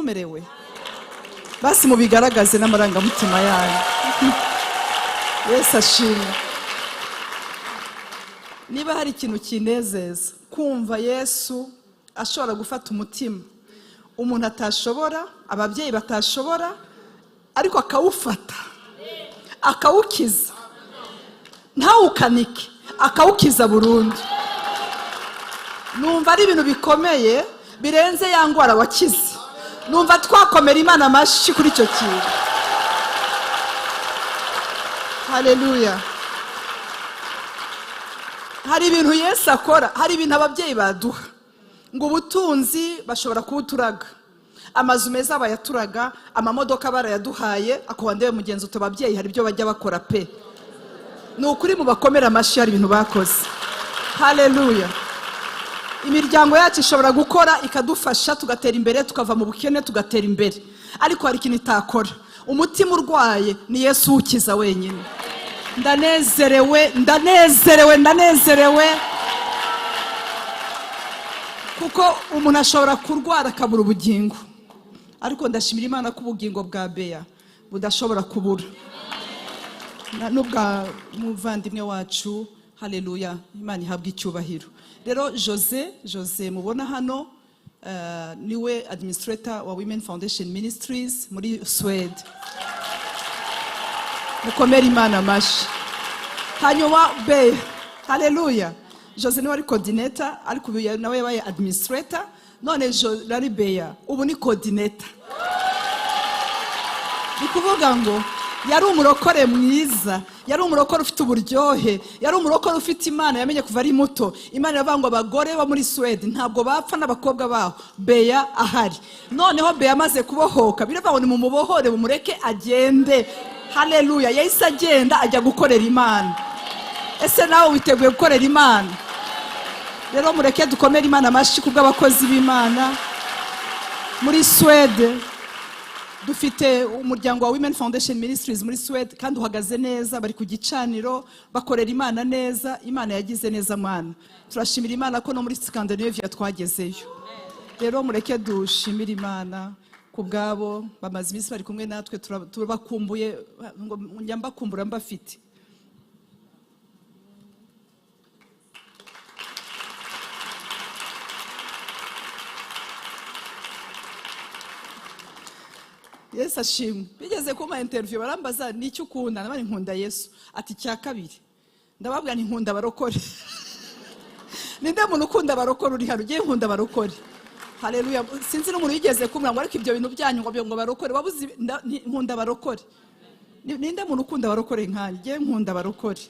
mumerewe basi mubigaragaze n'amarangamutima yanyu. Yesu ashimwe. Niba hari ikintu kinezeza kumva Yesu ashobora gufata umutima umuntu atashobora, ababyeyi batashobora, ariko akawufata akawukiza ntawukanike, akawukiza burundu, numva ari ibintu bikomeye birenze ya ngwara wakize. Numva twakomera Imana amashyi kuri icyo kintu. Haleluya. Hari ibintu Yesu akora, hari ibintu ababyeyi baduha ngo ubutunzi bashobora kubuturaga, amazu meza bayaturaga, amamodoka barayaduhaye, akubandeye mugenzi uto ababyeyi hari ibyo bajya bakora pe. Ni ukuri mu bakomera amashyi hari ibintu bakoze. Haleluya. Imiryango yacu ishobora gukora ikadufasha tugatera imbere, tukava mu bukene tugatera imbere, ariko hari ikintu itakora. Umutima urwaye ni Yesu ukiza wenyine. Ndanezerewe, ndanezerewe, ndanezerewe, kuko umuntu ashobora kurwara akabura ubugingo, ariko ndashimira Imana ko ubugingo bwa Beya budashobora kubura n'ubwa muvandimwe wacu. Haleluya. Imana ihabwa icyubahiro. Rero Jose mubona hano niwe administrator wa Women Foundation Ministries muri Sweden. Mukomere Imana amashyi. Hanyuma Beya, haleluya, Jose niwe ari coordinator, ariko nawe yabaye administrator, none Jose Beya ubu ni coordinator. Bikuvuga ngo yari umurokore mwiza, yari umurokore ufite uburyohe, yari umurokore ufite Imana yamenye kuva ari muto. Imana yavangwa abagore bo muri Sweden ntabwo bapfa n'abakobwa baho. Beya ahari. Noneho Beya amaze kubohoka, biravuga ngo mu mubohore bumureke agende. Haleluya. Yahise agenda ajya gukorera Imana. Ese nawe witeguye gukorera Imana? Rero mureke dukomere Imana amashyi kubw'abakozi b'Imana. Muri Sweden dufite umuryango wa Women Foundation Ministries muri Sweden, kandi uhagaze neza, bari ku gicaniro bakorera Imana neza. Imana yagize neza mwana. Turashimira Imana ko no muri Scandinavia twagezeyo. Rero mureke dushimira Imana kubwabo bamaze iminsi bari kumwe natwe, turabakumbuye, njya mbakumbura mbafite. Yesu ashimwe. Bigeze kuma interview barambaza n'icyo ukunda, nabari nkunda Yesu. Ati cya kabiri ndababwira nkunda barokore. Ninde muntu ukunda barokore uri harugiye nkunda barokore. Haleluya. Sinzi n'umuntu yigeze kumura ngo ariko ibyo bintu byanyu ngo barokore, wabuze nkunda barokore. Ninde muntu ukunda barokore nkanjye nkunda barokore.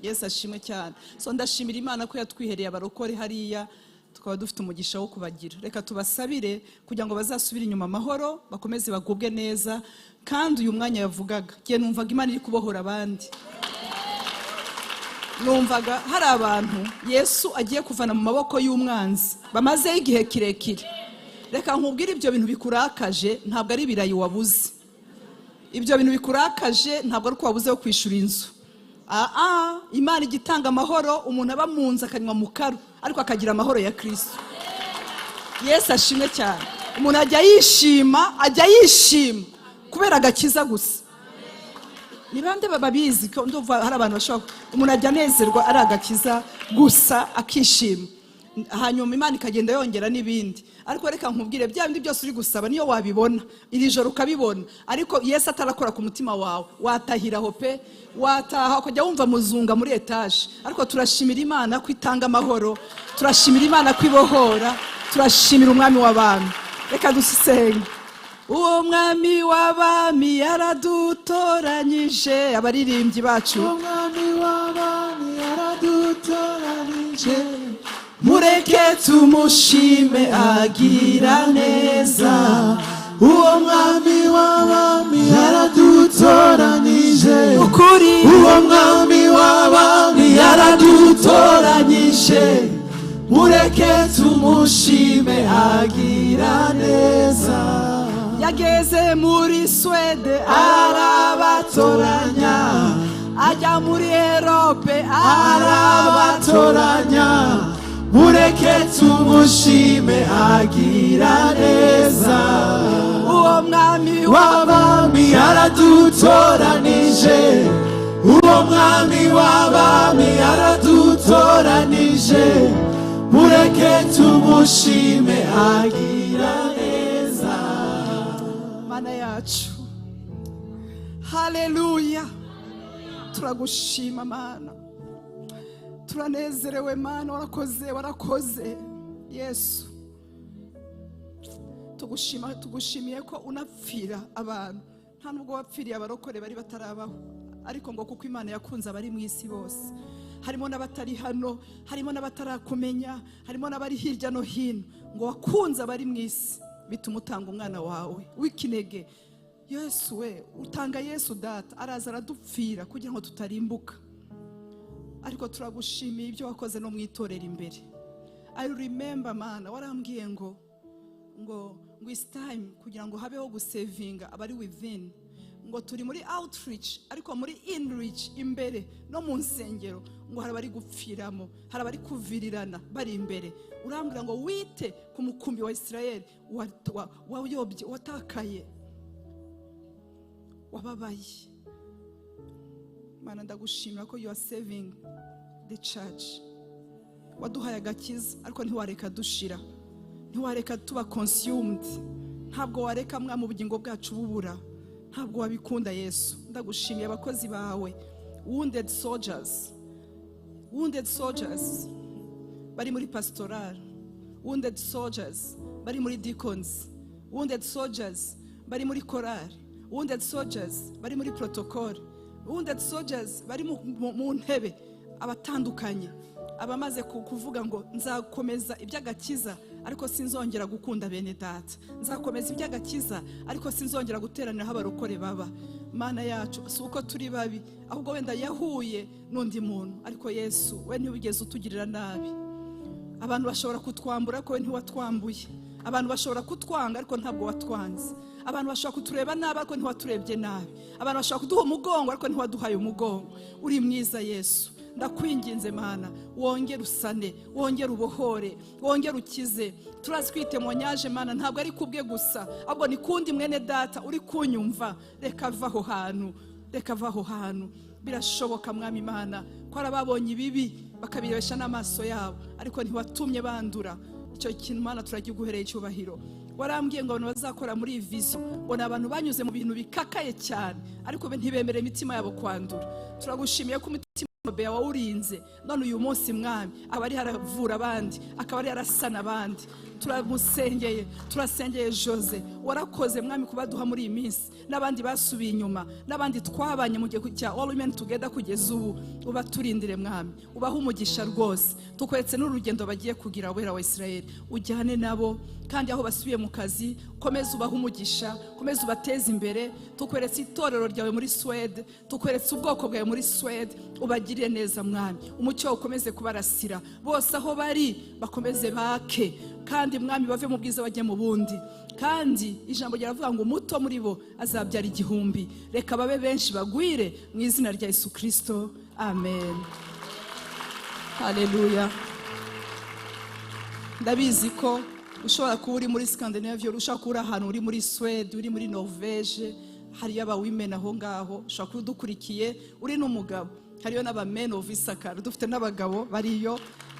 Yesu ashimwe cyane. So ndashimira Imana ko yatwihereye abarokore hariya, tukaba dufite umugisha wo kubagira. Reka tubasabire kugira ngo bazasubire inyuma amahoro, bakomeze bagubwe neza. Kandi uyu mwanya yavugaga, giye numvaga Imana iri kubohora abandi. Numvaga hari abantu Yesu agiye kuvana mu maboko y'umwanzi bamaze igihe kirekire. Reka nkubwire ibyo bintu bikurakaje ntabwo ari birayi wabuze. Ibyo bintu bikurakaje ntabwo ari ko wabuze yo kwishura inzu. Imana igitanga amahoro, umuntu aba munza akanywa mukaro ariko akagira amahoro ya Kristo. Yesu ashimwe cyane. Umuntu ajya yishima kubera agakiza gusa. Ni bande babizi ko ndumva hari abantu bashobora umuntu ajya nezerwa ari agakiza gusa akishima, hanyuma Imana ikagenda yongera n'ibindi. Ariko reka nkubwire bya bindi byose uri gusaba niyo wabibona iri joro ukabibona, ariko Yesu atarakora ku mutima wawe watahiraho pe, wataha ukajya wumva muzunga muri etage. Ariko turashimira Imana ko itanga amahoro, turashimira Imana ko ibohora, turashimira umwami w'abantu. Reka dusenge. Uwo mwami w'abami yaradutoranyije, abaririmbyi bacu. Uwo mwami w'abami yaradutoranyije, mureke tumushime agira neza. Uwo mwami w'abami yaradutoranyije, ukuri. Uwo mwami w'abami yaradutoranyije, mureke tumushime agira neza. Yageze muri Sweden arabatoranya, ajya muri Europe arabatoranya, mureke tumushime agira neza. w'abami yaradutoranije, uwo mwami w'abami yaradutoranije, mureke tumushime agira neza. Mana yacu, haleluya, turagushima Mana, turanezerewe Mana, warakoze Yesu. Tugushimiye ko unapfira abantu, nta nubwo wapfiriye abarokore bari batarabaho, ariko ngo kuko Imana yakunze abari mu isi bose, harimo n'abatari hano, harimo n'abatarakumenya, harimo n'abari hirya no hino, ngo wakunze abari mu isi bituma utanga umwana wawe w'ikinege. Yesu we, utanga Yesu data, araza aradupfira kugira ngo tutarimbuka. Ariko turagushimiye ibyo wakoze no mwitorera imbere. I remember Mana, warambwiye ngo it's time kugira ngo habeho gusevinga abari within, ngo turi muri outreach ariko muri inreach imbere no mu nsengero, ngo hari abari gupfiramo, hari abari kuvirirana bari imbere. Urambwira ngo wite ku mukumbi wa Israeli wayobye, watakaye, wababaye. Mana, ndagushimira ko you are saving the church. Waduhaye agakiza ariko ntiwareka dushira, ntiwareka tuba consumed, ntabwo wareka mwa mu bugingo bwacu bubura, ntabwo wabikunda Yesu. Ndagushimiye abakozi bawe, wounded soldiers bari muri pastoral, wounded soldiers bari muri deacons, wounded soldiers bari muri chorale, wounded soldiers bari muri protocol, wounded soldiers bari mu ntebe, abatandukanye, abamaze kuvuga ngo nzakomeza iby'agakiza ariko sinzongera gukunda bene data, nzakomeza iby'agakiza ariko sinzongera guteranira aho abarokore baba. Mana yacu, si uko turi babi, ahubwo wenda yahuye n'undi muntu, ariko Yesu we ntiwigeze utugirira nabi. Abantu bashobora kutwambura ariko we ntiwatwambuye, abantu bashobora kutwanga ariko ntabwo watwanze, abantu bashobora kutureba nabi ariko ntiwaturebye nabi, abantu bashobora kuduha umugongo ariko ntiwaduhaye umugongo. Uri mwiza Yesu, ndakwinginze Mana, wongere usane, wongere ubohore, wongere ukize. Turazi kwitemonyage Mana, ntabwo ari kubwe gusa, ahubwo ni kundi mwene data uri kunyumva. Reka vaho hantu, birashoboka Mwami Mana ko arababonye ibibi bakabirebesha n'amaso yabo, ariko ntiwatumye bandura. Icyo kintu Mana turagiguhereye icyubahiro. Warambwiye ngo abantu bazakora muri iyi vision, ngo ni abantu banyuze mu bintu bikakaye cyane ariko ntibemere imitima yabo kwandura. Turagushimiye ko umutima Beya wawurinze, none uyu munsi Mwami aba ari haravura abandi, akaba ari harasana abandi. Turasengeye Jose, warakoze Mwami kubaduha muri iyi minsi, n'abandi basubiye inyuma, n'abandi twabanye mu gihe cya All Women Together kugeza ubu. Ubaturindire Mwami, ubaha umugisha rwose. Tukwetse n'urugendo bagiye kugira wera wa Israeli, ujyane nabo, kandi aho basubiye mu kazi komeza ubaha umugisha, komeza ubateze imbere. Tukweretse itorero ryawe muri Swede, tukweretse ubwoko bwawe muri Swede, ubagirire neza Mwami, umucyo ukomeze kubarasira bose aho bari, bakomeze bake, kandi Mwami bave mu bwiza bajye mu bundi. Kandi ijambo ryaravuga ngo umuto muri bo azabyara igihumbi. Reka babe benshi bagwire mu izina rya Yesu Kristo, amen. Haleluya. Ndabizi ko ushobora kuba uri muri Scandinavia, ushobora kuba uri ahantu uri muri Swede, uri muri Norvege, hariyo aba women aho ngaho, ushobora kuba udukurikiye uri n'umugabo, hariyo n'aba men of Isakara, dufite n'abagabo bariyo.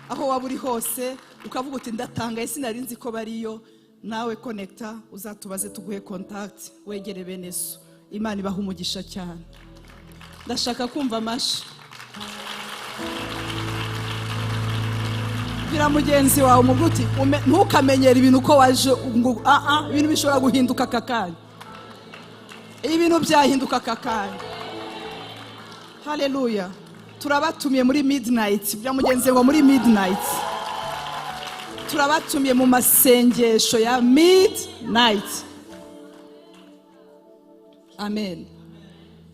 Aho waba uri hose ukavuga uti ndatangaye sinari nzi ko bariyo, nawe connecta, uzatubaze tuguhe contact, wegere bene so. Imana ibaha umugisha cyane. Ndashaka kumva amashi. Bira mugenzi wawe umuguti, ntukamenyera ibintu ko waje ngo ibintu bishobora guhinduka kakanya. Ibintu byahinduka kakanya. Haleluya. Turabatumiye muri midnight, bya mugenzi ngo muri midnight. Turabatumiye mu masengesho ya midnight. Amen.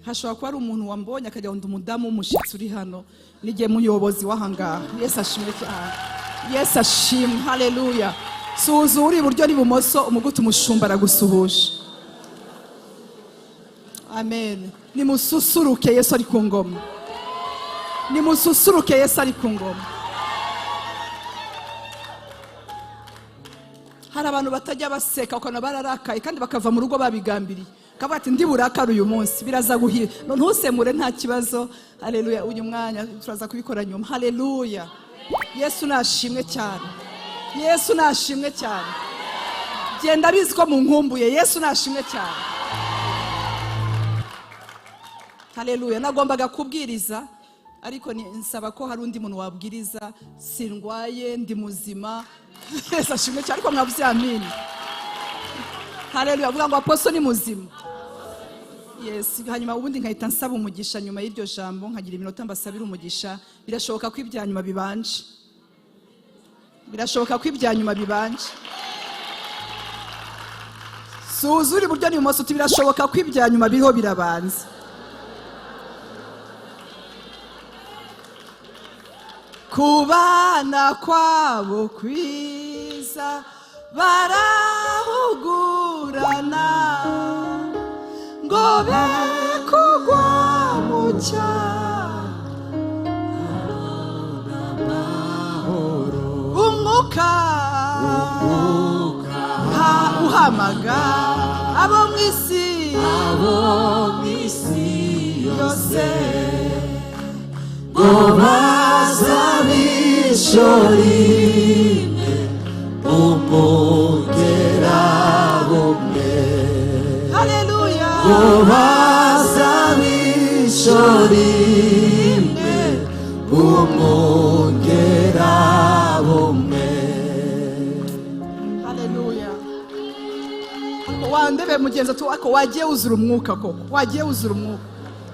Hashobora kuba ari umuntu wambonye akajya ngo umudamu w'umushitsi uri hano, nige muyobozi w'ahangaha. Yesu ashimwe cyane. Yesu ashimwe. Haleluya. Suza uri iburyo n'ibumoso, umuguti umushumba aragusuhuje. Amen. Nimususuruke, Yesu ari ku ngoma. Nimususuruke, Yesu ari ku ngoma. Hari abantu batajya baseka ukana bararakaye kandi bakava mu rugo babigambiriye. kavuga ati ndi burakara uyu munsi biraza guhira ntusemure nta kibazo. Haleluya. Uyu mwanya turaza kubikora nyuma. Haleluya. Yesu nashimwe cyane. Yesu nashimwe cyane. Genda bizi ko mu nkumbuye. Yesu nashimwe cyane. Haleluya. Nagombaga kubwiriza ariko nsaba ko hari undi muntu wabwiriza. Sindwaye, ndi muzima. Yesu ashimwe cyane. Ariko mwavuze amen. Haleluya. Vuga ngo aposto ni muzima. Yes. Hanyuma ubundi nkahita nsaba umugisha nyuma y'iryo jambo, nkagira iminota mbasabira umugisha. Birashoboka ko ibyanyuma bibanje. Birashoboka ko ibyanyuma bibanje. Suzuri buryo ni umunsi uti birashoboka ko ibyanyuma biriho birabanza. Kubana kwabo kwiza barahugurana ngo be kugwa mu cyaha umwuka uhamaga abo mu isi yose ngo bazabishorime umugera bumwe. Haleluya. Ngo bazabishorime umugera bumwe. Haleluya. Wandebe mugenzi ako wagiye uzura umwuka koko. Wagiye uzura umwuka.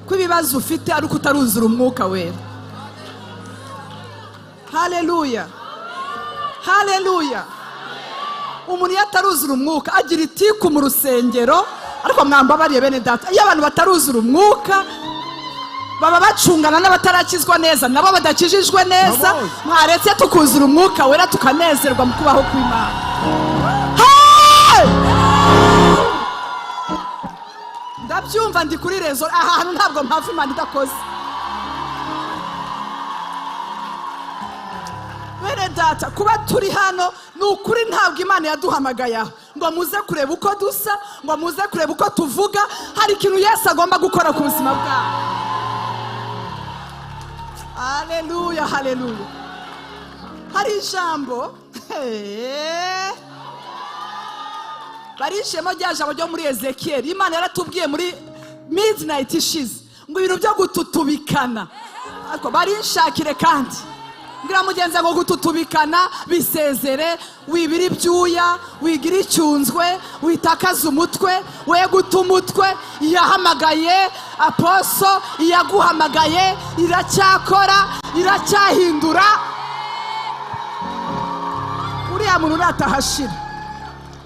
Ko ibibazo ufite ari utaruzura umwuka wera. Haleluya. Haleluya. Umuntu yataruzura umwuka agira itiku mu rusengero. Ariko mwambabariye bene data, iyo abantu bataruzura umwuka baba bacungana n'abatarakizwa neza nabo badakijijwe neza. Mwaretse tukuzura umwuka wera tukanezerwa mu kubaho kw'Imana. Ndabyumva ndi kuri rezo ahantu ntabwo mpava Imana idakoze. Bene data, kuba turi hano ni ukuri ntabwo Imana yaduhamagaye aho ngo muze kureba uko dusa, ngo muze kureba uko tuvuga. Hari ikintu Yesu agomba gukora ku buzima bwawe. Haleluya, haleluya. Hari ijambo barishemo rya jambo ryo muri Ezekiel. Imana yaratubwiye muri midnight ishize ngo ibintu byo gututubikana. Ariko barinshakire kandi ngira mugenzi ngo gututubikana bisezere, wibira ibyuya, wigira icyunzwe, witakaza umutwe, we guta umutwe. Yahamagaye aposo, yaguhamagaye, iracyakora, iracyahindura. Uriya muntu natahashira,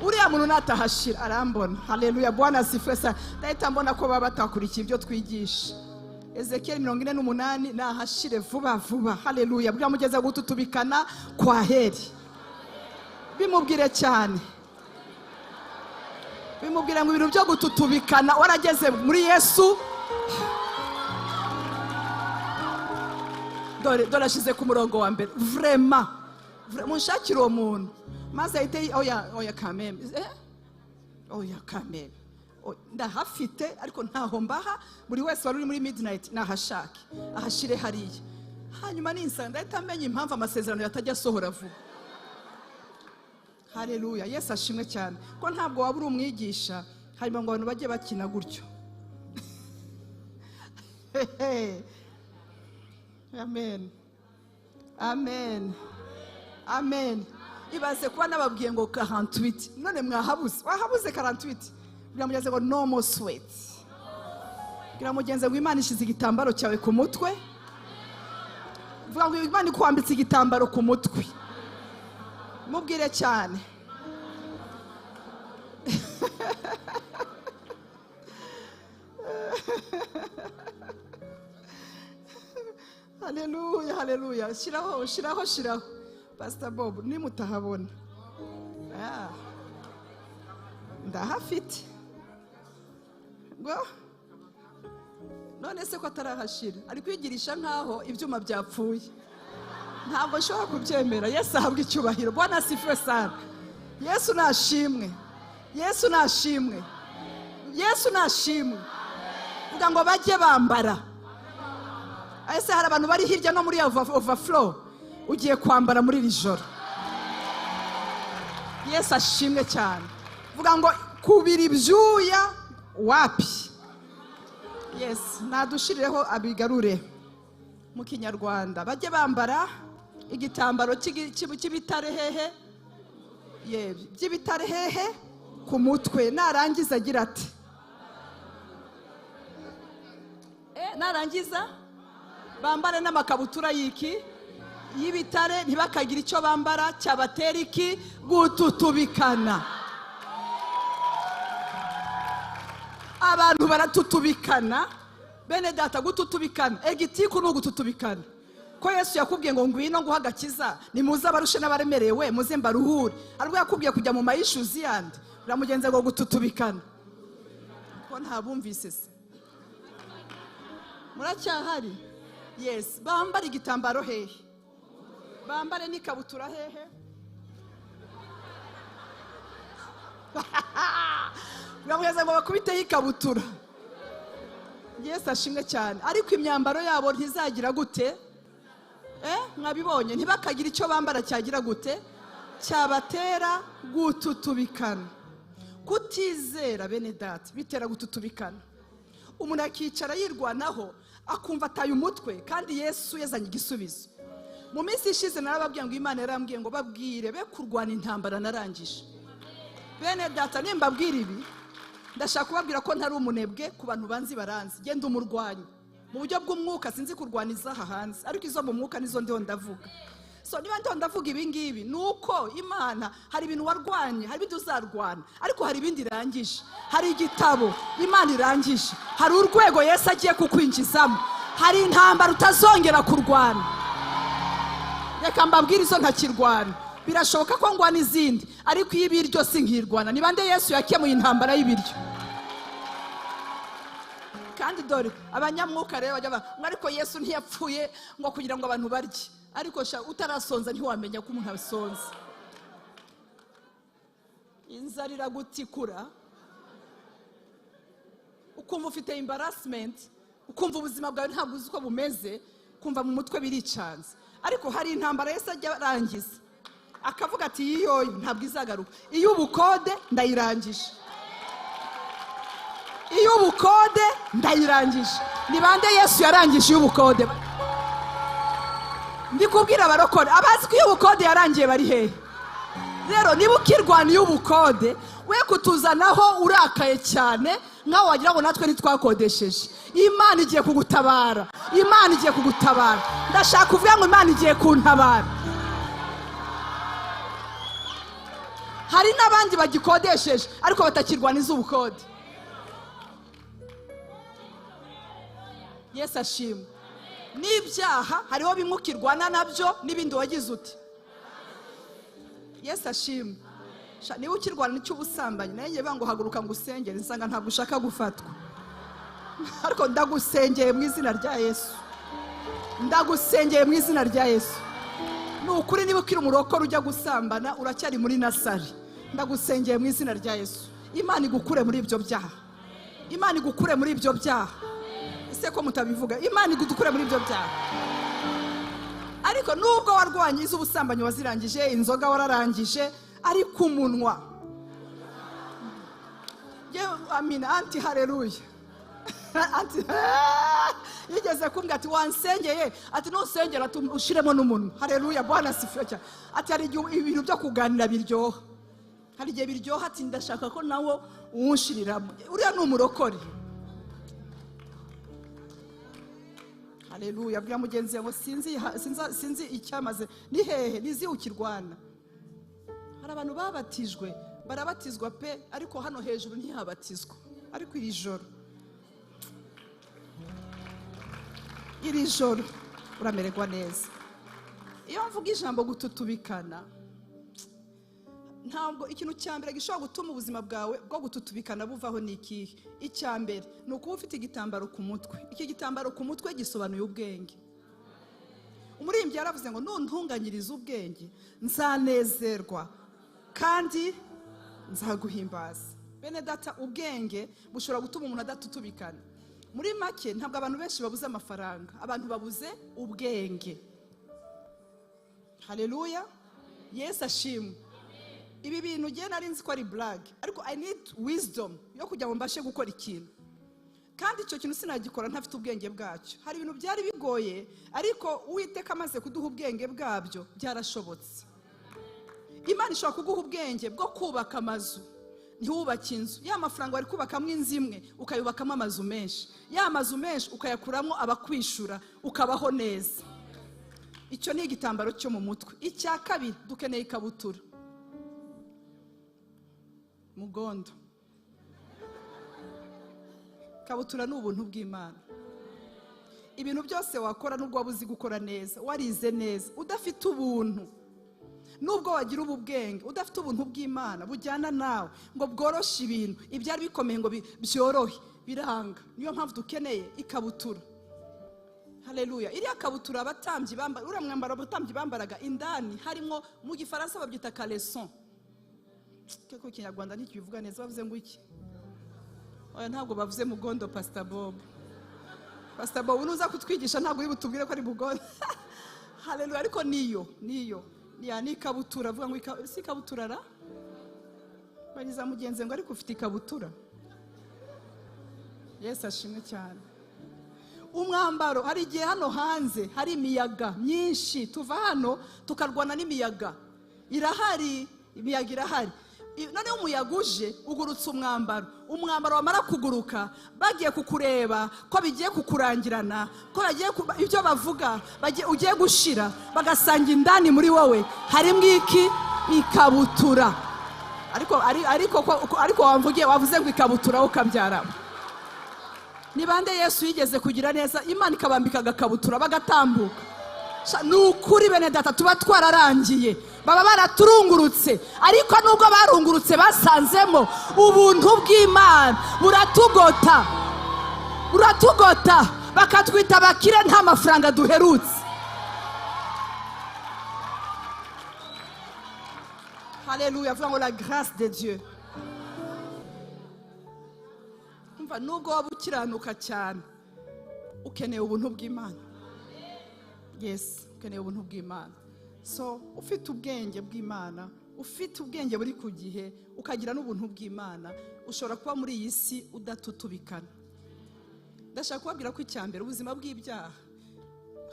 uriya muntu natahashira arambona. Haleluya. Bwana asifiwe sana. Ndahita mbona ko baba batakurikiye ibyo twigisha. Ezekiel 48 nahashire vuba vuba. Haleluya. Bwa mugeze gututubikana kwa heri. Bimubwire cyane. Bimubwire ngo ibintu byo gututubikana warageze muri Yesu. Dore ashize ku murongo wa mbere. Vraiment. Munshakira uwo muntu. Maze ahite oya kameme. Oya kameme. Ndahafite ariko ntaho mbaha. Buri wese wari uri muri midnight nahashake ahashire hariya. Hanyuma ninsanga ndahita amenya impamvu amasezerano yatajya asohora vuba. Haleluya. Yesu ashimwe cyane ko ntabwo waba uri umwigisha hanyuma ngo abantu bajye bakina gutyo. Amen. Amen. Amen. Ibaze kuba nababwiye ngo 48 none mwahabuze. Wahabuze 48. Bwa mugenzi ngo no more sweat. Bwa mugenzi ngo Imana ishize igitambaro cyawe ku mutwe. Vuga ngo Imana ikwambitse igitambaro ku mutwe. Mubwire cyane. Haleluya, haleluya. Shiraho. Pastor Bob, nimutahabona. Ndahafite. Ngo none se ko atarahashira ari kwigirisha nkaho ibyuma byapfuye. Ntabwo nshobora kubyemera. Yesu ahabwa icyubahiro. Bwana asifiwe sana. Yesu nashimwe. Yesu nashimwe. Yesu nashimwe. Vuga ngo bajye bambara. Ese hari abantu bari hirya no muri overflow ugiye kwambara muri iri joro. Yesu ashimwe cyane. Vuga ngo kubira ibyuya wapi. Yes, nadushirireho abigarure mu Kinyarwanda. Bajye bambara igitambaro cy'ibitare hehe. By'ibitare hehe ku mutwe. Narangiza agira ati narangiza bambare n'amakabutura y'ibitare, ntibakagira icyo bambara cyabatera iki gututubikana. Abantu baratutubikana bene data, gututubikana egitiku ni ugututubikana. Ko Yesu yakubwiye ngo ngwino nguha agakiza, nimuze abarushe n'abaremerewe muze mbaruhure. Aribwo yakubwiye kujya mu mayishuzi yandi, uramugenza ngo gututubikana. Ko ntabumvise se muracyahari? Yes, bambare igitambaro hehe, bambare n'ikabutura hehe. Uramugenza ngo bakubiteho ikabutura. Yesu ashimwe cyane. Ariko imyambaro yabo ntizagira gute? Mwabibonye, ntibakagira icyo bambara cyagira gute? Cyabatera gututubikana. Kutizera bene data bitera gututubikana. Umuntu akicara yirwanaho akumva ataye umutwe, kandi Yesu yazanye igisubizo. Mu minsi ishize narababwiye ngo Imana yarambwiye ngo babwire be kurwana intambara narangije. Bene data nimbabwira ibi ndashaka kubabwira ko ntari umunebwe ku bantu banzi baranzi. Genda umurwanyi mu buryo bw'umwuka, sinzi kurwaniza aha hanze, ariko izo mu mwuka nizo ndiho ndavuga. So niba ndiho ndavuga ibi ngibi nuko Imana hari ibintu warwanye, hari ibindi uzarwana, ariko hari ibindi irangije. Hari igitabo Imana irangije, hari urwego Yesu agiye kukwinjizamo, hari intambara utazongera kurwana. Reka mbabwire izo ntakirwana. Birashoboka ko ngwana izindi, ariko iyo ibiryo sinkirwana. Ni bande Yesu yakemuye intambara y'ibiryo? Kandi dore abanyamwuka rero bajya ariko Yesu ntiyapfuye ngo kugira ngo abantu barye. Ariko utarasonza ntiwamenya ko umuntu asonza. Inzara iragutikura, ukumva ufite embarrassment, ukumva ubuzima bwawe ntabwo uzi uko bumeze, kumva mu mutwe biricanze. Ariko hari intambara Yesu ajya arangiza akavuga ati iyo ntabwo izagaruka. Iyo ubukode ndayirangije, iyo ubukode ndayirangije. Ni bande Yesu yarangije iyo ubukode? Ndikubwira abarokore abazi ko iyo ubukode yarangiye bari hehe. Rero niba ukirwana iyo ubukode, we kutuzanaho urakaye cyane nkaho wagira ngo natwe ntitwakodesheje. Imana igiye kugutabara, Imana igiye kugutabara. Ndashaka kuvuga ngo Imana igiye kuntabara. Hari n'abandi bagikodesheje ariko batakirwaniza ubukode. Yesu ashimwe. N'ibyaha hariho bimwe ukirwana nabyo n'ibindi wagize uti. Yesu ashimwe. Niba ukirwana n'icy'ubusambanyi, naye bango haguruka ngo usengere, nsanga ntabwo ushaka gufatwa. Ariko ndagusengeye mu izina rya Yesu, ndagusengeye mu izina rya Yesu. Nukuri niba ukiri umurokore ujya gusambana uracyari muri nasari, ndagusengeye mu izina rya Yesu. Imana igukure muri ibyo byaha, Imana igukure muri ibyo byaha. Ese ko mutabivuga? Imana igukure muri ibyo byaha. Ariko nubwo warwanye iz'ubusambanyi wazirangije, inzoga wararangije, ariko umunwa amina, anti haleluya. Ati yigeze kumbwira ati wansengeye, ati nusengera ushiremo n'umunwa. Haleluya, Bwana asifiwe cyane. Ati hari ibintu byo kuganira biryoha, hari igihe biryoha, ati ndashaka ko nawo uwunshiriramo. Uriya ni umurokore. Haleluya. Bwa mugenzi ngo sinzi icyamaze ni hehe, nizi ukirwana. Hari abantu babatijwe, barabatizwa pe, ariko hano hejuru ntihabatizwa. Ariko iri joro uramererwa neza. Iyo mvuga ijambo gututubikana, ntabwo ikintu cyambere gishobora gutuma ubuzima bwawe bwo gututubikana buvaho ni ikihe? Icyambere ni ukuba ufite igitambaro ku mutwe. Iki gitambaro ku mutwe gisobanuye ubwenge. Umuririmbyi yaravuze ngo nuntunganyiriza ubwenge nzanezerwa kandi nzaguhimbaza. bene data ubwenge bushobora gutuma umuntu adatutubikana. Muri make ntabwo abantu benshi babuze amafaranga, abantu babuze ubwenge. Haleluya, Yesu ashimwe. Ibi bintu ngiye nari nzi ko ari blague, ariko I need wisdom yo kugira ngo mbashe gukora ikintu, kandi icyo kintu sinagikora ntafite ubwenge bwacyo. Hari ibintu byari bigoye, ariko Uwiteka amaze kuduha ubwenge bwabyo byarashobotse. Imana ishobora kuguha ubwenge bwo kubaka amazu, ntiwubake inzu. Ya mafaranga wari kubakamo inzu imwe ukayubakamo amazu menshi, ya mazu menshi ukayakuramo abakwishura, ukabaho neza. Icyo ni igitambaro cyo mu mutwe. Icya kabiri, dukeneye ikabutura. Mugondo. Kabutura ni ubuntu bw'Imana. Ibintu byose wakora nubwo wabuzi gukora neza, warize neza, udafite ubuntu, nubwo wagira ubu bwenge, udafite ubuntu bw'Imana bujyana nawe ngo bworoshe ibintu, ibyari bikomeye ngo byorohe, biranga. Niyo mpamvu dukeneye ikabutura. Haleluya. Iriya kabutura abatambyi bambara, uriya mwambaro abatambyi bambaraga indani harimo, mu gifaransa babyita caleçon. Keko Kinyarwanda ntikibivuga neza, bavuze ngo iki? Oya, ntabwo bavuze mugondo. Pastor Bob unuza kutwigisha ntabwo uri butubwire ko ari mugondo. Haleluya. Ariko niyo ni ikabutura. Vuga ngo si ikabutura ra? Bariza mugenzi ngo ariko ufite ikabutura. Yesu ashimwe cyane. Umwambaro, hari igihe hano hanze hari imiyaga myinshi, tuva hano tukarwana n'imiyaga. Irahari, imiyaga irahari. None umuyaga uje ugurutse umwambaro wamara kuguruka, bagiye kukureba ko bigiye kukurangirana, ko bagiye ibyo bavuga ugiye gushira, bagasanga indani muri wowe harimo iki? Ikabutura. Ariko wavuze ngo ikabutura ukabyara. Ni bande Yesu yigeze kugira neza, Imana ikabambika agakabutura bagatambuka. Ni ukuri bene data, tuba twararangiye, baba baraturungurutse, ariko nubwo barungurutse basanzemo ubuntu bw'Imana buratugota, bakatwita bakire nta mafaranga duherutse. Haleluya. Vuga ngo la grâce de Dieu. Umva, nubwo waba ukiranuka cyane, ukeneye ubuntu bw'Imana. Yes, ukeneye ubuntu bw'Imana. So ufite ubwenge bw'Imana, ufite ubwenge buri ku gihe, ukagira n'ubuntu bw'Imana, ushobora kuba muri iyi si udatutubikana. Ndashaka kubabwira ko icyambere, ubuzima bw'ibyaha,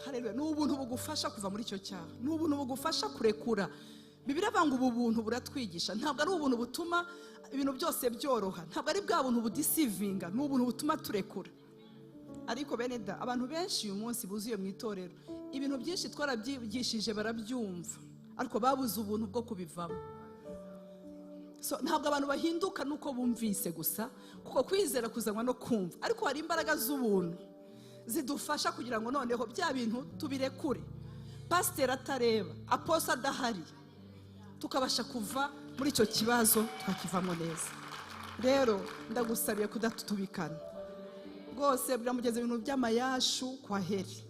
haleluya, ni ubuntu bugufasha kuva muri icyo cyaha, ni ubuntu bugufasha kurekura. Bibiliya banga ubu buntu buratwigisha, ntabwo ari ubuntu butuma ibintu byose byoroha, ntabwo ari bwa buntu budisivinga, ni ubuntu butuma turekura. Ariko bene da, abantu benshi uyu munsi buzuye mu itorero, ibintu byinshi twarabyigishije barabyumva, ariko babuze ubuntu bwo kubivamo. So ntabwo abantu bahinduka nuko bumvise gusa, kuko kwizera kuzanwa no kumva, ariko hari imbaraga z'ubuntu zidufasha kugira ngo noneho bya bintu tubirekure. Pasiteri atareba, aposa adahari, tukabasha kuva muri icyo kibazo tukakivamo neza. Rero ndagusabiye kudatutubikana rwose. Biramugeze ibintu by'amayashu kwa heri,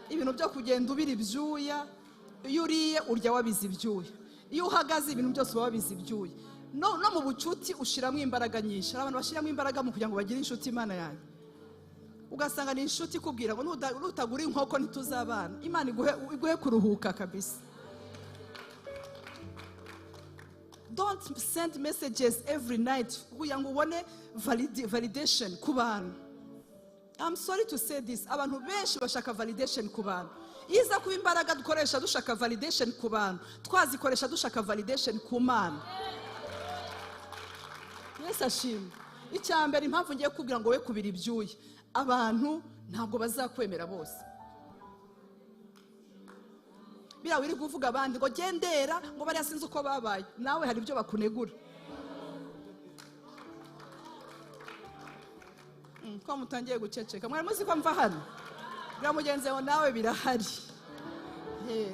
ibintu byo kugenda ubira ibyuya. Iyo uriye urya wabize ibyuya, iyo uhagaze ibintu byose uba wabize ibyuya. No mu bucuti ushiramo imbaraga nyinshi. Abantu bashiramo imbaraga mu kugira ngo bagire inshuti Imana yanyu, ugasanga ni inshuti ikubwira ngo nutagura inkoko ntituzabana. Imana iguhe kuruhuka kabisa. Don't send messages every night kugira ngo ubone validation ku bantu. I'm sorry to say this, abantu benshi bashaka validation ku bantu. Iza kuba imbaraga dukoresha dushaka validation ku bantu, twazikoresha dushaka validation ku Mana. Yesu ashimwe. Icyambere, impamvu ngiye kubwira ngo we kubira ibyuya, abantu ntabwo bazakwemera bose. Bira wiri kuvuga abandi ngo gendera ngo bari asinze uko babaye, nawe hari ibyo bakunegura. Ko mutangiye guceceka, mwari muzi ko mva hano, bira mugenzi wawe nawe birahari.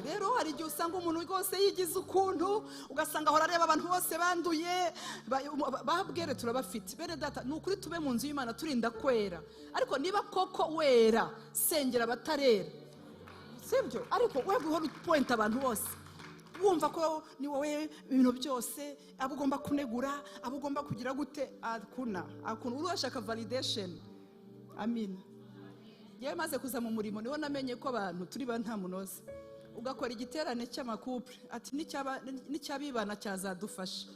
Rero hari igihe usanga umuntu rwose yigize ukuntu, ugasanga ahora areba abantu bose banduye, babwere turabafite. Bene data, ni ukuri tube mu nzu y'Imana turinda kwera, ariko niba koko wera, sengera abatarera, sibyo? Ariko we guhora point abantu bose, wumva ko ni wowe ibintu byose, abo ugomba kunegura, abo ugomba kugira gute. Akuna urashaka validation. Amina. Yewe maze kuza mu murimo niho namenye ko abantu turi ba nta munoza. Ugakora igiterane cy'amakupure ati n'icyabibana cyazadufasha.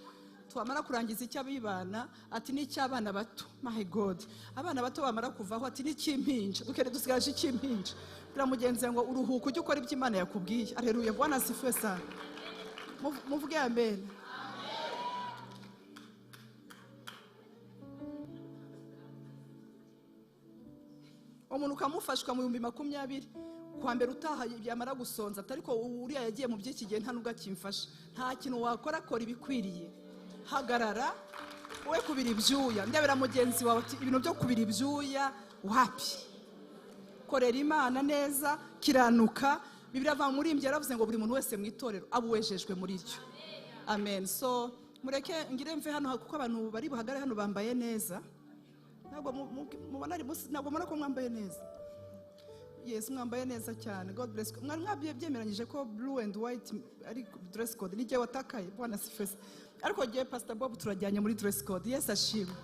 Twamara kurangiza icyabibana ati n'icyabana bato. My God, abana bato bamara kuvaho ati n'ikimpinja, dukere dusigaje ikimpinja. Bira mugenzi ngo uruhuko ujye ukora ibyo Imana yakubwiye. Haleluya, Bwana asifiwe sana. Muvuge amen. Umuntu ukamufashwa mu 2020 kwa mbere utaha yamara gusonza, ariko uriya yagiye mu by'iki gihe nta nubwo akimfasha. Nta kintu wakora, kora ibikwiriye. Hagarara we kubira ibyuya. Ndabera mugenzi wawe ibintu byo kubira ibyuya wapi. Korera Imana neza, kiranuka. Bibiliya ava muri imbye yaravuze ngo buri muntu wese mu itorero abuwejejwe muri ryo. Amen. So mureke ngire mve hano kuko abantu bari buhagare hano bambaye neza. Ntabwo mubona ari ntabwo mubona ko mwambaye neza. Yes, mwambaye neza cyane. God bless you. Mwari mwabyemeranyije ko blue and white ari dress code. Ni je watakaye. Bwana sifese. Ariko je Pastor Bob turajyanye muri dress code. Yes, ashimwe.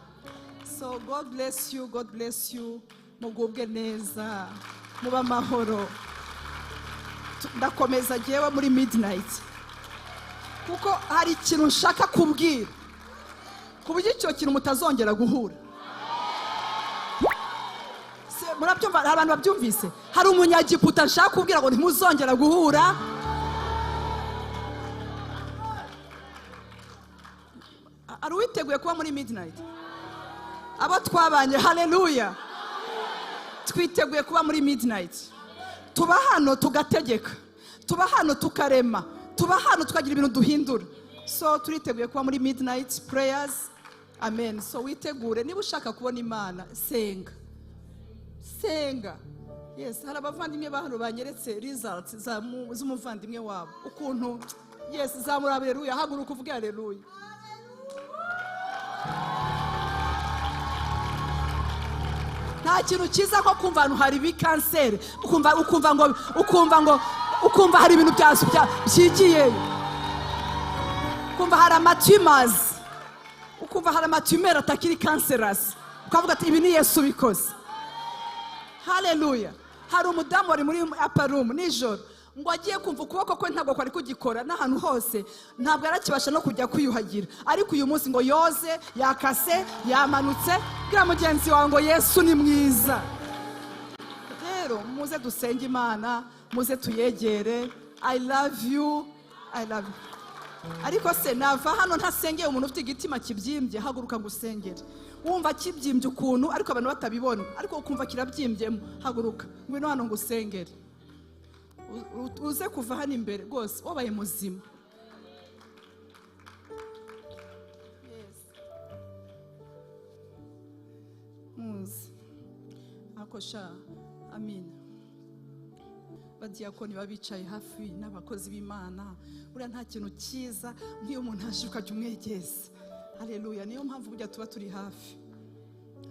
So God bless you. God bless you. Mugubwe neza. Muba mahoro. Ndakomeza jewe muri midnight. Kuko hari ikintu nshaka kubwira. Kuburyo icyo kintu mutazongera guhura. Murabyumva, abantu babyumvise. Hari umunyagiputa nshaka kubwira ngo ntimuzongera guhura. Ari witeguye kuba muri midnight? Abo twabanye, haleluya. Twiteguye kuba muri midnight. Tuba hano tugategeka. Tuba hano tukarema. Tuba hano tukagira ibintu duhindura. So turiteguye kuba muri midnight prayers. Amen. So witegure, niba ushaka kubona Imana, senga. Senga. Yes, hari abavandimwe bahano banyeretse results z'umuvandimwe wabo. Ukuntu yes, zamura haleluya, haguruka uvuge haleluya. Nta kintu cyiza ko kumva ahantu hari bikanseri, ukumva hari ibintu byigiyeyo. Ukumva hari amatumazi, ukumva hari amatumera atakiri cancerous. Ukavuga ati ibi ni Yesu bikoze. Haleluya. Hari umudamu wari muri upper room nijoro ngo agiye kumva ukuboko kwe ntabwo kwari kugikora n'ahantu hose, ntabwo arakibasha no kujya kwiyuhagira. Ariko uyu munsi ngo yoze, yakase, yamanutse. Bwira mugenzi wawe ngo Yesu ni mwiza. Rero muze dusenge Imana, muze tuyegere. I love you. I love you. Ariko se nava hano ntasengeye umuntu ufite igitima kibyimbye, haguruka ngusengere. Wumva kibyimbye ukuntu ariko abantu batabibona, ariko ukumva kirabyimbyemo, haguruka ngwino hano ngusengere. Uze kuva hano imbere rwose wabaye muzima. Yes. Muzi akosha. Amina. Badiyakoni babicaye hafi n'abakozi b'Imana. Uriya nta kintu cyiza nk'iyo umuntu aje ukajya umwegeza. Haleluya. Niyo mpamvu burya tuba turi hafi.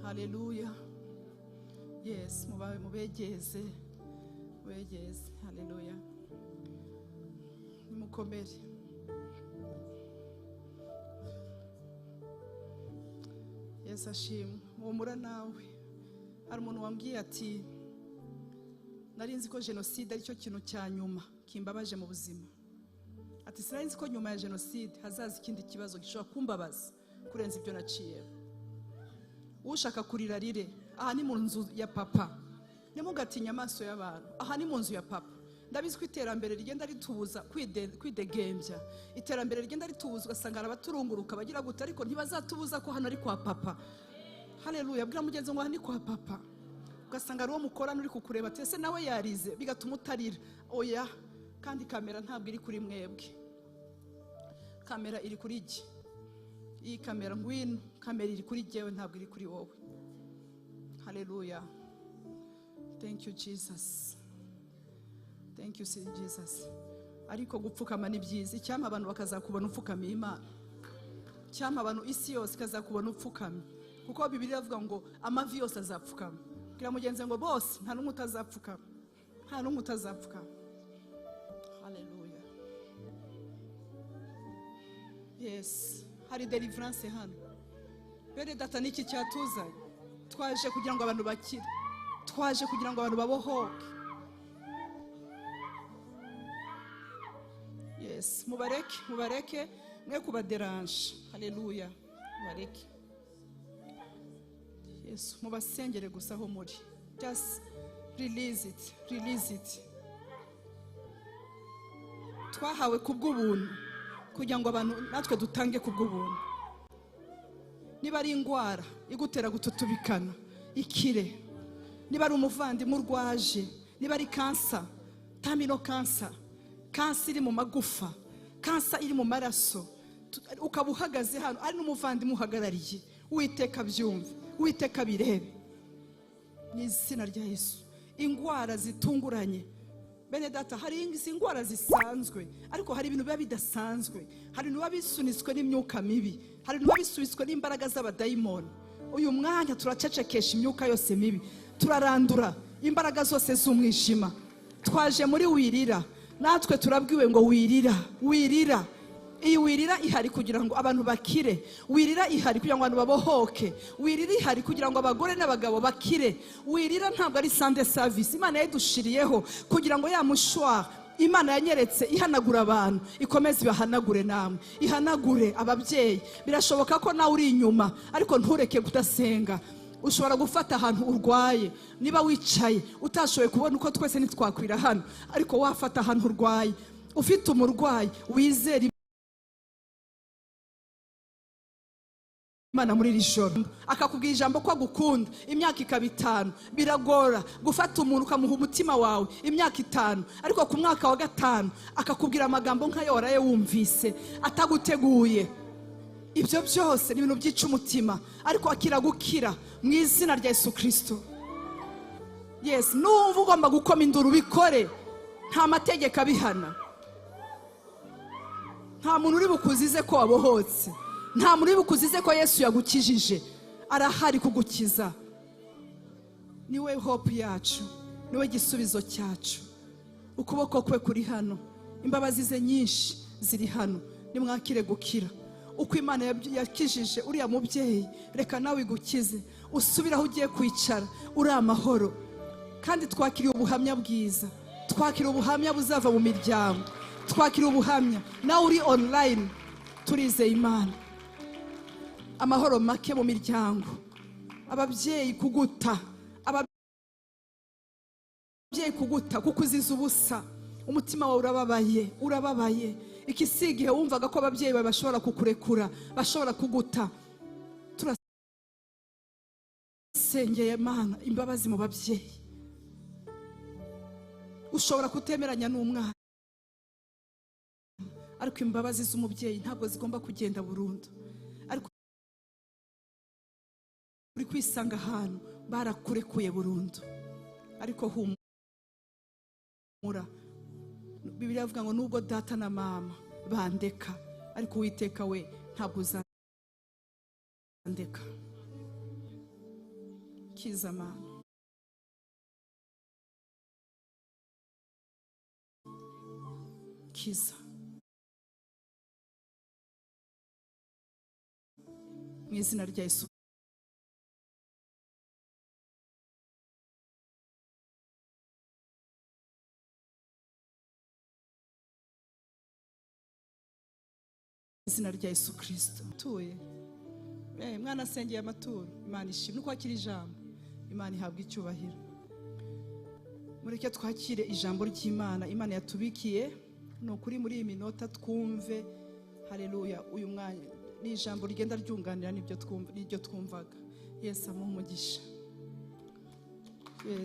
Haleluya. Yes, mubegeze. Wegeze. Haleluya. Nimukomere. Yes, ashimwe. Mumura nawe. Hari umuntu wambwiye ati nari nzi ko genocide ari cyo kintu cya nyuma kimbabaje mu buzima. Ati sinari nzi ko nyuma ya genocide hazaza ikindi kibazo gishobora kumbabaza kurenza ibyo naciye. Ushaka kurira rire. Aha ni mu nzu ya papa. Nimugatinya amaso y'abantu. Aha ni mu nzu ya papa. Ndabizi ko iterambere rigenda ritubuza kwidegembya. Iterambere rigenda ritubuza ugasanga abaturunguruka bagira gute, ariko ntibazatubuza ko hano ari kwa papa. Haleluya. Bwira mugenzi ngo aha ni kwa papa. Ugasanga ari uwo mukorana uri kukureba ati ese nawe yarize bigatuma utarira. Oya, kandi kamera ntabwo iri kuri mwebwe. Kamera iri kuri iki. Iyi kamera ngwino, kamera iri kuri jewe ntabwo iri kuri wowe. Haleluya. Thank you Jesus. Thank you Jesus. Ariko gupfukama ni byiza. Icyama abantu bakazakubona upfukamiye Imana. Cyama abantu isi yose kazakubona upfukamiye. Kuko Bibiliya ivuga ngo amavi yose azapfukama. Kira mugenzi ngo bose nta n'umwe utazapfukama. Nta n'umwe utazapfukama. Haleluya. Yes, hari deliverance hano. Bene data niki cyatuzanye? Twaje kugira ngo abantu bakire. Twaje kugira ngo abantu babohoke. Yes, mubareke mwe kubaderanje. Haleluya. Mubareke. Yes, mubasengere gusa aho muri. Just release it. Twahawe kubw'ubuntu kugira ngo abantu natwe dutange kubw'ubuntu. Niba ari ingwara igutera gututubikana ikire, niba ari umuvandimwe urwaje, niba ari kansa, terminal cancer, kansa iri mu magufa, kansa iri mu maraso, ukaba uhagaze hano ari n'umuvandimwe uhagarariye, Uwiteka byumve, Uwiteka birebe mu izina rya Yesu. Ingwara zitunguranye, bene data, hari ingwara zisanzwe, ariko hari ibintu biba bidasanzwe. Hari ibintu biba bisunitswe n'imyuka mibi, hari ibintu biba bisunitswe n'imbaraga z'abadayimoni. Uyu mwanya turacecekesha imyuka yose mibi, turarandura imbaraga zose z'umwijima. Twaje muri wirira, natwe turabwiwe ngo wirira. Iyi wirira ihari kugira ngo abantu bakire, wirira ihari kugira ngo abantu babohoke, wirira ihari kugira ngo abagore n'abagabo bakire. Wirira ntabwo ari Sunday service, Imana yadushiriyeho kugira ngo ya mushwa Imana yanyeretse ihanagura abantu, ikomeze ibahanagure namwe, ihanagure ababyeyi. Birashoboka ko nawe uri inyuma, ariko ntureke kudasenga. Ushobora gufata ahantu urwaye, niba wicaye utashoboye kubona uko twese ntitwakwira hano, ariko wafata ahantu urwaye, ufite umurwayi wizera Imana muri iri joro, akakubwira ijambo ko agukunda, imyaka ikaba 5. Biragora gufata umuntu ukamuha umutima wawe imyaka 5, ariko ku mwaka wa 5 akakubwira amagambo nk'ayo waraye wumvise ataguteguye. Ibyo byose ni ibintu byica umutima, ariko akira gukira mu izina rya Yesu Kristo. Yes, numva ugomba gukoma induru bikore, nta mategeko abihana. Nta muntu uri bukuzize ko wabohotse, nta muntu uri bukuzize ko Yesu yagukijije. Arahari kugukiza. Niwe hope yacu, niwe gisubizo cyacu. Ukuboko kwe kuri hano, imbabazi ze nyinshi ziri hano. Nimwakire gukira. Uko Imana yakijije uriya mubyeyi, reka nawe igukize. Usubira aho ugiye kwicara uri amahoro. Kandi twakiriye ubuhamya bwiza, twakiriye ubuhamya buzava mu miryango, twakiriye ubuhamya nawe uri online. Turizeye Imana. Amahoro make mu miryango, ababyeyi kuguta, kukuziza ubusa, umutima wawe urababaye. Ikisigihe wumvaga ko ababyeyi bawe bashobora kukurekura, bashobora kuguta. Turasengeye Imana imbabazi mu babyeyi. Ushobora kutemeranya n'umwana, ariko imbabazi z'umubyeyi ntabwo zigomba kugenda burundu. Ariko uri kwisanga ahantu barakurekuye burundu, ariko humura. Bibiliya ivuga ngo nubwo data na mama bandeka, ariko Uwiteka we ntabwo uzandeka. Kiza Mana, kiza mu izina rya Yesu. Izina rya Yesu Kristo. Tuye mwana asengeye amaturo, Imana ishimwe. Nuko akira ijambo, Imana ihabwa icyubahiro. Mureke twakire ijambo ry'Imana Imana yatubikiye. Ni ukuri muri iyi minota twumve. Haleluya. Uyu mwanya ni ijambo rigenda ryunganira n'ibyo twumvaga. Yesu amuhe umugisha. Yes.